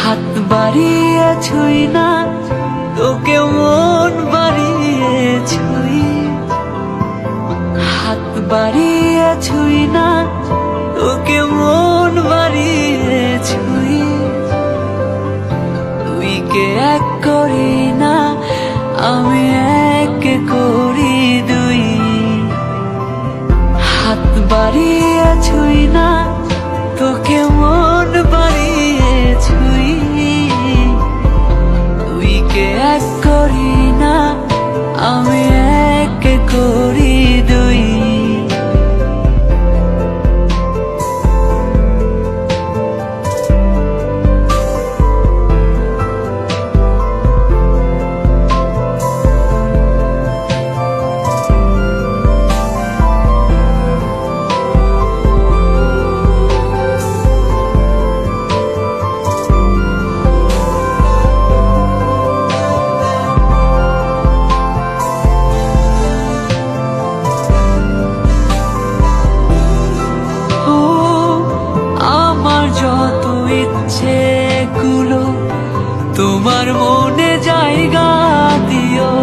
হাত বাড়িয়ে ছুঁই না তোকে, মন বাড়িয়ে ছুঁই। হাত বাড়িয়ে ছুঁই না তোকে, মন বাড়িয়ে ছুঁই। তুই কে এক করি না, আমি এক করি দুই। হাত বাড়িয়ে ছুঁই না তোকে, মন বাড়িয়ে ছুঁই। তুই কে এক করি না, আমি এক করি দুই। যত ইচ্ছেগুলো তোমার মনে জায়গা দিও,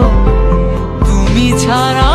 তুমি ছাড়া